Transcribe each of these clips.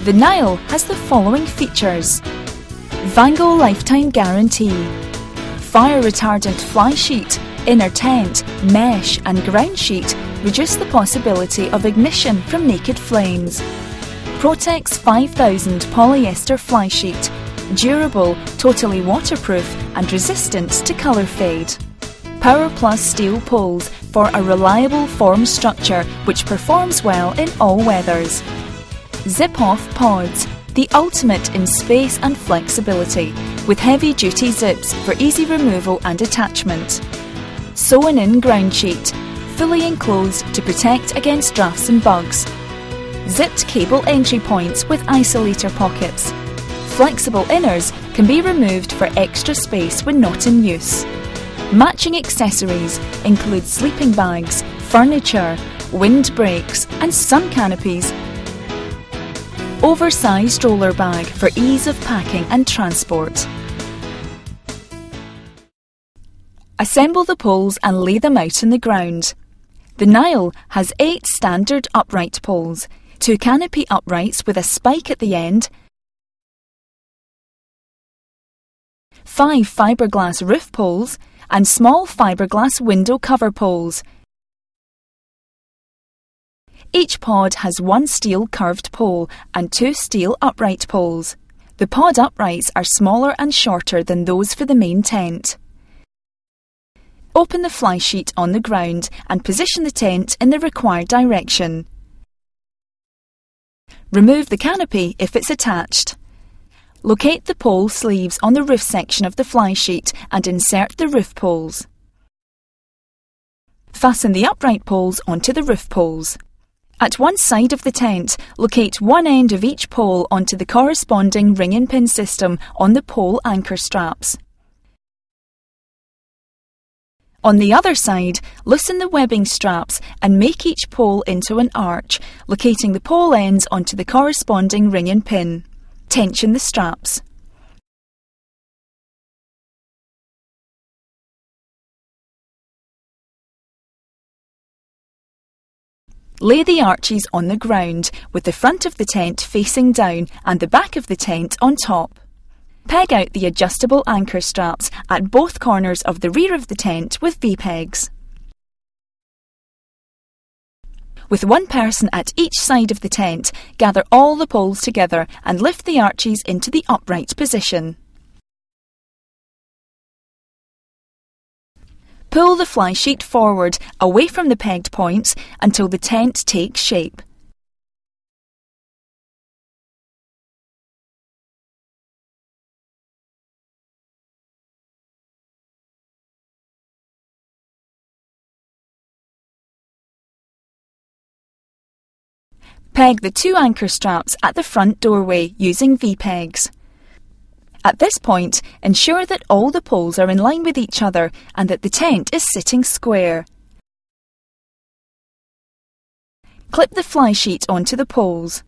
The Nile has the following features: Vango lifetime guarantee, fire retardant fly sheet, inner tent, mesh and ground sheet reduce the possibility of ignition from naked flames. Protex 5000 polyester fly sheet, durable, totally waterproof and resistant to colour fade. Power Plus steel poles for a reliable form structure which performs well in all weathers. Zip-off pods, the ultimate in space and flexibility, with heavy-duty zips for easy removal and attachment. Sewn-in ground sheet, fully enclosed to protect against drafts and bugs. Zipped cable entry points with isolator pockets. Flexible inners can be removed for extra space when not in use. Matching accessories include sleeping bags, furniture, windbreaks and sun canopies. Oversized roller bag for ease of packing and transport. Assemble the poles and lay them out on the ground. The Nile has 8 standard upright poles, 2 canopy uprights with a spike at the end, 5 fiberglass roof poles and small fiberglass window cover poles. Each pod has 1 steel curved pole and 2 steel upright poles. The pod uprights are smaller and shorter than those for the main tent. Open the fly sheet on the ground and position the tent in the required direction. Remove the canopy if it's attached. Locate the pole sleeves on the roof section of the fly sheet and insert the roof poles. Fasten the upright poles onto the roof poles. At one side of the tent, locate one end of each pole onto the corresponding ring and pin system on the pole anchor straps. On the other side, loosen the webbing straps and make each pole into an arch, locating the pole ends onto the corresponding ring and pin. Tension the straps. Lay the arches on the ground, with the front of the tent facing down and the back of the tent on top. Peg out the adjustable anchor straps at both corners of the rear of the tent with V-pegs. With one person at each side of the tent, gather all the poles together and lift the arches into the upright position. Pull the fly sheet forward, away from the pegged points, until the tent takes shape. Peg the 2 anchor straps at the front doorway using V-pegs. At this point, ensure that all the poles are in line with each other and that the tent is sitting square. Clip the fly sheet onto the poles.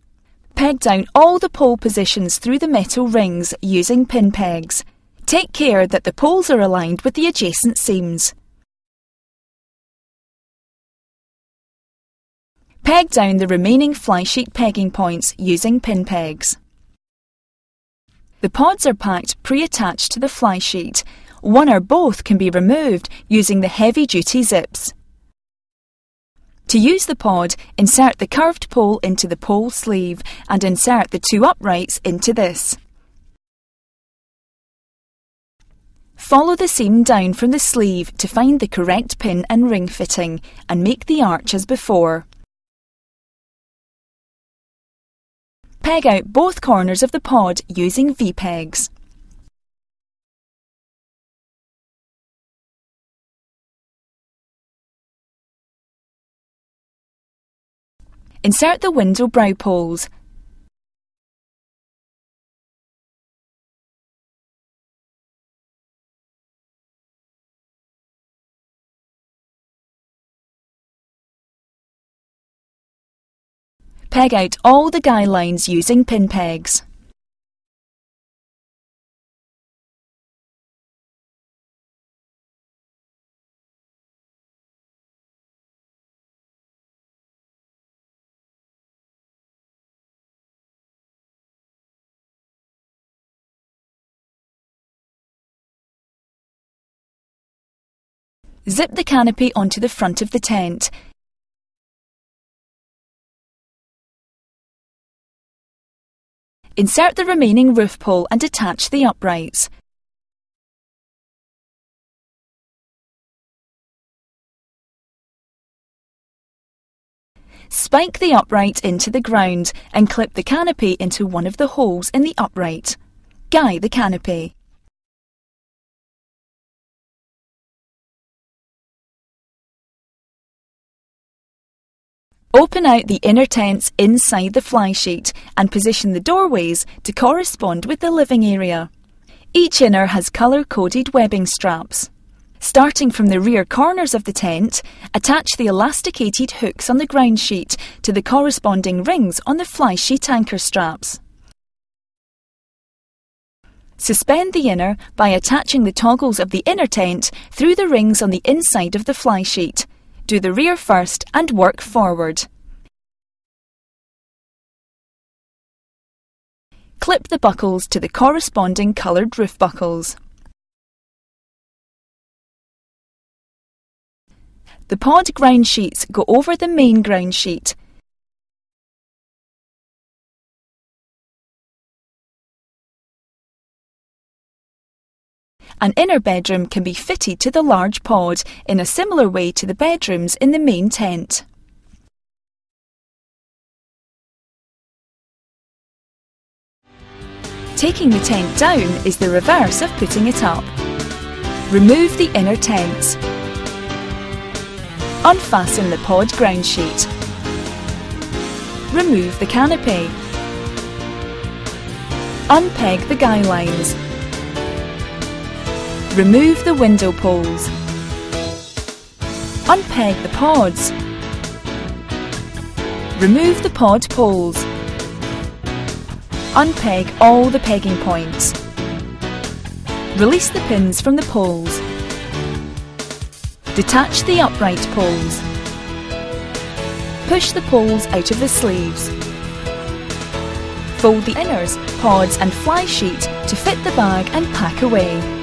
Peg down all the pole positions through the metal rings using pin pegs. Take care that the poles are aligned with the adjacent seams. Peg down the remaining fly sheet pegging points using pin pegs. The pods are packed pre-attached to the fly sheet. One or both can be removed using the heavy-duty zips. To use the pod, insert the curved pole into the pole sleeve and insert the 2 uprights into this. Follow the seam down from the sleeve to find the correct pin and ring fitting and make the arch as before. Peg out both corners of the pod using V-pegs. Insert the window brow poles. Peg out all the guy lines using pin pegs. Zip the canopy onto the front of the tent. Insert the remaining roof pole and attach the uprights. Spike the upright into the ground and clip the canopy into one of the holes in the upright. Guy the canopy. Open out the inner tents inside the fly sheet and position the doorways to correspond with the living area. Each inner has colour-coded webbing straps. Starting from the rear corners of the tent, attach the elasticated hooks on the ground sheet to the corresponding rings on the fly sheet anchor straps. Suspend the inner by attaching the toggles of the inner tent through the rings on the inside of the fly sheet. Do the rear first and work forward. Clip the buckles to the corresponding coloured roof buckles. The pod ground sheets go over the main ground sheet. An inner bedroom can be fitted to the large pod in a similar way to the bedrooms in the main tent. Taking the tent down is the reverse of putting it up. Remove the inner tents. Unfasten the pod ground sheet. Remove the canopy. Unpeg the guy lines. Remove the window poles. Unpeg the pods. Remove the pod poles. Unpeg all the pegging points. Release the pins from the poles. Detach the upright poles. Push the poles out of the sleeves. Fold the inners, pods and fly sheet to fit the bag and pack away.